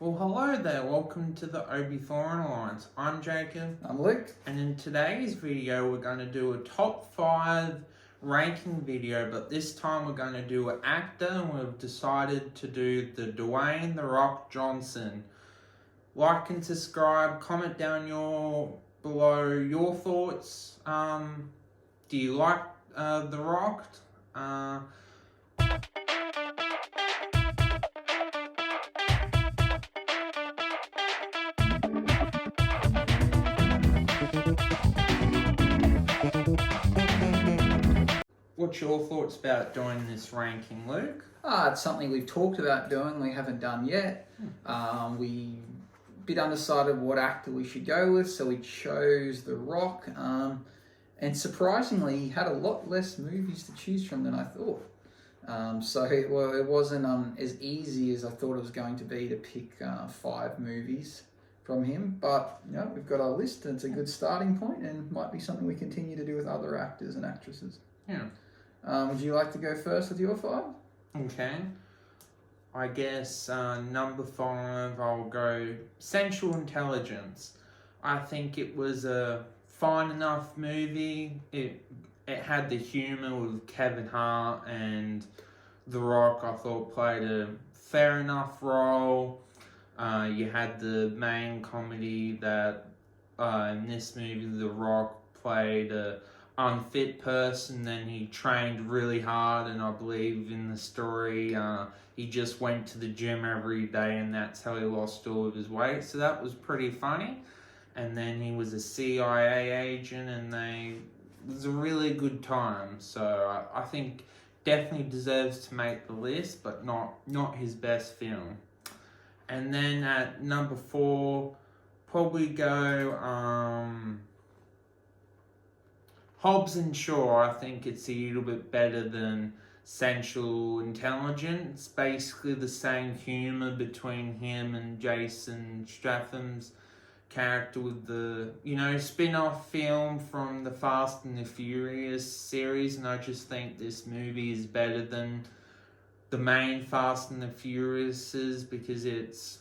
Well, hello there. Welcome to the Obi Thorn Alliance. I'm Jacob, I'm Luke. and in today's video, we're going to do a top 5 ranking video, but this time we're going to do an actor, and we've decided to do the Dwayne the Rock Johnson. Like and subscribe. Comment down below your thoughts. Do you like the Rock? What's your thoughts about doing this ranking, Luke? It's something we've talked about doing, we haven't done yet. We bit undecided what actor we should go with, so we chose The Rock. And surprisingly, he had a lot less movies to choose from than I thought. So it wasn't as easy as I thought it was going to be to pick 5 movies from him. But we've got our list, and it's a good starting point, and might be something we continue to do with other actors and actresses. Yeah. Would you like to go first with your 5? Okay. I guess number 5, I'll go Central Intelligence. I think it was a fine enough movie. It had the humour with Kevin Hart, and The Rock, I thought, played a fair enough role. You had the main comedy that in this movie, The Rock played a unfit person, then he trained really hard, and I believe in the story he just went to the gym every day, and that's how he lost all of his weight, so that was pretty funny. And then he was a CIA agent, and it was a really good time, so I think definitely deserves to make the list, but not his best film. And then at number 4, probably go Hobbs and Shaw. I think it's a little bit better than Central Intelligence. Basically the same humour between him and Jason Statham's character with the, spin-off film from the Fast and the Furious series, and I just think this movie is better than the main Fast and the Furiouses because it's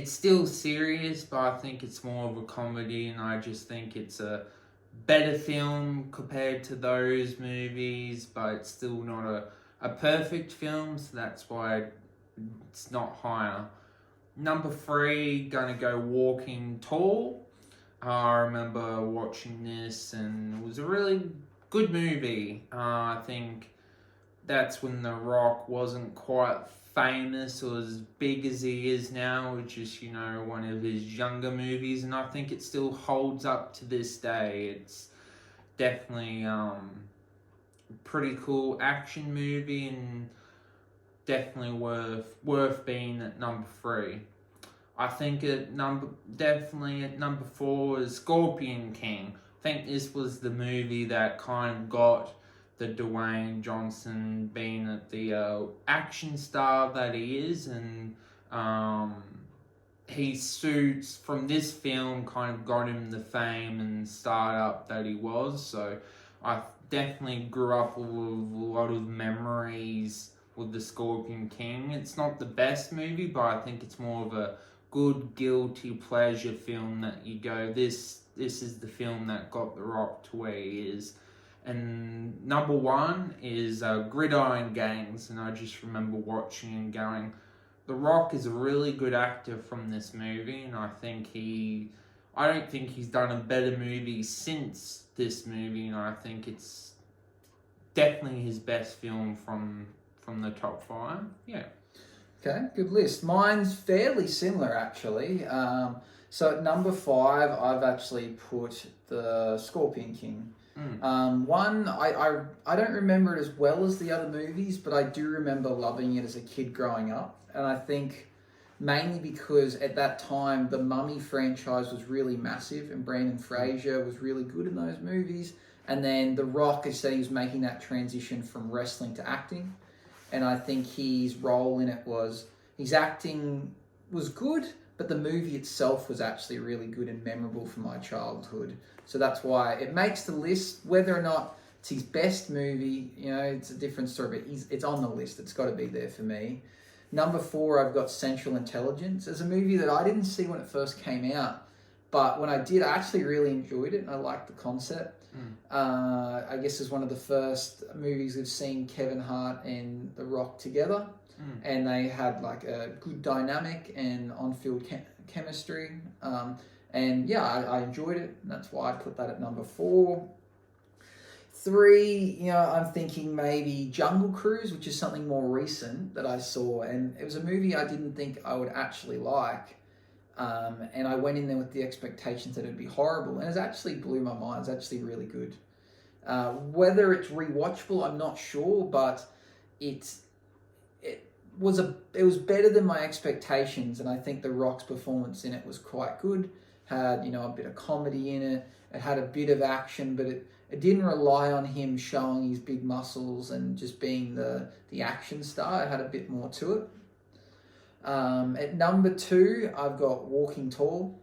still serious, but I think it's more of a comedy, and I just think it's a better film compared to those movies, but it's still not a perfect film, so that's why it's not higher. Number 3, gonna go Walking Tall. I remember watching this, and it was a really good movie. I think that's when The Rock wasn't quite famous or as big as he is now, which is, one of his younger movies, and I think it still holds up to this day. It's definitely a pretty cool action movie, and definitely worth being at number 3. I think definitely at number 4 is Scorpion King. I think this was the movie that kind of got the Dwayne Johnson being at the action star that he is, and his suits from this film kind of got him the fame and startup that he was. So I definitely grew up with a lot of memories with the Scorpion King. It's not the best movie, but I think it's more of a good guilty pleasure film that you go, this is the film that got The Rock to where he is. And number 1 is Gridiron Gangs, and I just remember watching and going, The Rock is a really good actor from this movie, and I don't think he's done a better movie since this movie, and I think it's definitely his best film from the top 5. Yeah. Okay, good list. Mine's fairly similar, actually. So at number 5, I've actually put the Scorpion King. One, I don't remember it as well as the other movies, but I do remember loving it as a kid growing up. And I think mainly because at that time, the Mummy franchise was really massive, and Brendan Fraser was really good in those movies. And then The Rock, as said, he was making that transition from wrestling to acting. And I think his role in it his acting was good, but the movie itself was actually really good and memorable for my childhood. So that's why it makes the list. Whether or not it's his best movie, it's a different story, but it's on the list. It's got to be there for me. Number 4, I've got Central Intelligence. It's a movie that I didn't see when it first came out, but when I did, I actually really enjoyed it and I liked the concept. I guess it's one of the first movies we've seen Kevin Hart and The Rock together, and they had like a good dynamic and on-field chemistry. And yeah, I enjoyed it, and that's why I put that at number 4. 3, I'm thinking maybe Jungle Cruise, which is something more recent that I saw, and it was a movie I didn't think I would actually like. And I went in there with the expectations that it'd be horrible, and it actually blew my mind. It's actually really good. Whether it's rewatchable, I'm not sure, but it was better than my expectations, and I think The Rock's performance in it was quite good. Had a bit of comedy in it. It had a bit of action, but it didn't rely on him showing his big muscles and just being the action star. It had a bit more to it. At number 2, I've got Walking Tall.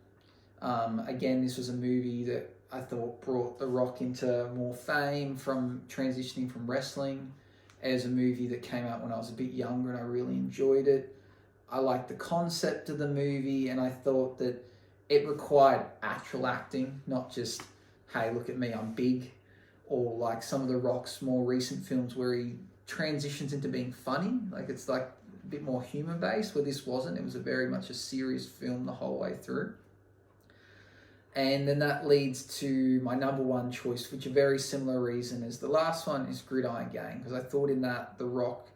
Again, this was a movie that I thought brought The Rock into more fame from transitioning from wrestling. It was a movie that came out when I was a bit younger and I really enjoyed it. I liked the concept of the movie, and I thought that it required actual acting, not just, hey, look at me, I'm big, or like some of The Rock's more recent films where he transitions into being funny. Like it's like a bit more humor based, where this wasn't. It was very much a serious film the whole way through. And then that leads to my number 1 choice, which a very similar reason as the last one, is Gridiron Gang, because I thought in that The Rock,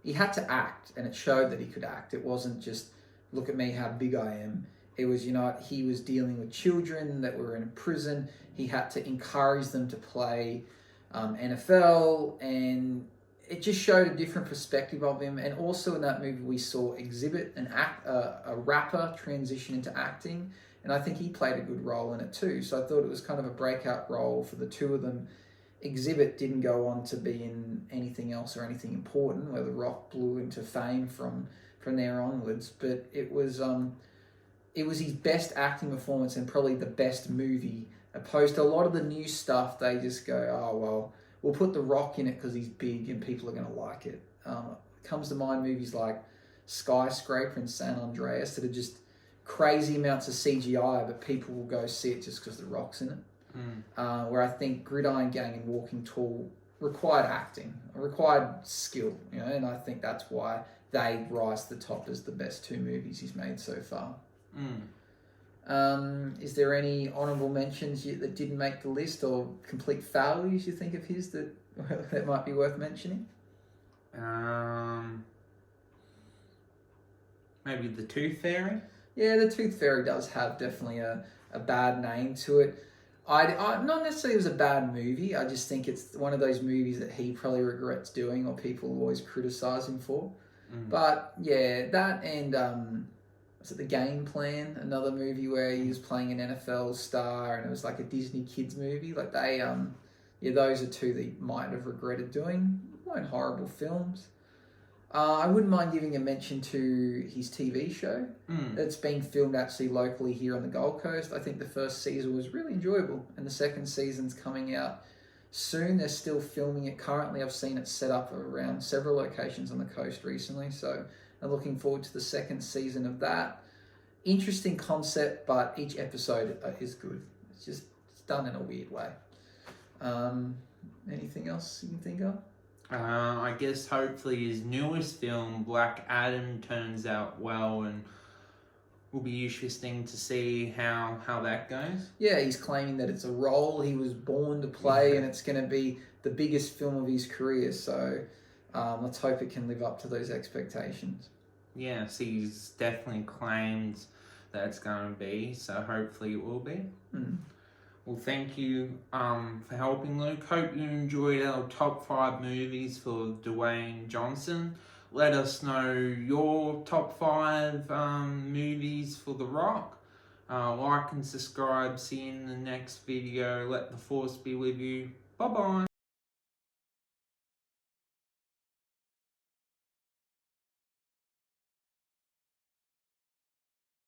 he had to act, and it showed that he could act. It wasn't just, look at me, how big I am. It was, he was dealing with children that were in prison. He had to encourage them to play NFL, and it just showed a different perspective of him. And also in that movie, we saw Exhibit, a rapper, transition into acting, and I think he played a good role in it too. So I thought it was kind of a breakout role for the two of them. Exhibit didn't go on to be in anything else or anything important, where The Rock blew into fame from there onwards, but it was his best acting performance and probably the best movie, opposed to a lot of the new stuff. They just go, oh, well, we'll put The Rock in it because he's big and people are going to like it. Comes to mind movies like Skyscraper and San Andreas that are just crazy amounts of CGI, but people will go see it just because The Rock's in it. Where I think Gridiron Gang and Walking Tall required acting, required skill, and I think that's why they rise to the top as the best 2 movies he's made so far. Is there any honourable mentions that didn't make the list, or complete failures you think of his that might be worth mentioning? Maybe The Tooth Fairy? Yeah, The Tooth Fairy does have definitely a bad name to it. I not necessarily it was a bad movie. I just think it's one of those movies that he probably regrets doing, or people always criticise him for. But yeah, that and was it The Game Plan? Another movie where he was playing an NFL star, and it was like a Disney kids movie. Like they, those are 2 that he might have regretted doing. Weren't horrible films. I wouldn't mind giving a mention to his TV show that's being filmed actually locally here on the Gold Coast. I think the first season was really enjoyable, and the second season's coming out soon. They're still filming it currently. I've seen it set up around several locations on the coast recently, so I'm looking forward to the second season of that. Interesting concept, but each episode is good. It's done in a weird way. Anything else you can think of? I guess hopefully his newest film, Black Adam, turns out well, and will be interesting to see how that goes. Yeah, he's claiming that it's a role he was born to play, and it's going to be the biggest film of his career. So let's hope it can live up to those expectations. Yes, he's definitely claimed that it's going to be, so hopefully it will be. Well, thank you for helping, Luke. Hope you enjoyed our top 5 movies for Dwayne Johnson. Let us know your top 5 movies for The Rock. Like and subscribe. See you in the next video. Let the force be with you. Bye-bye.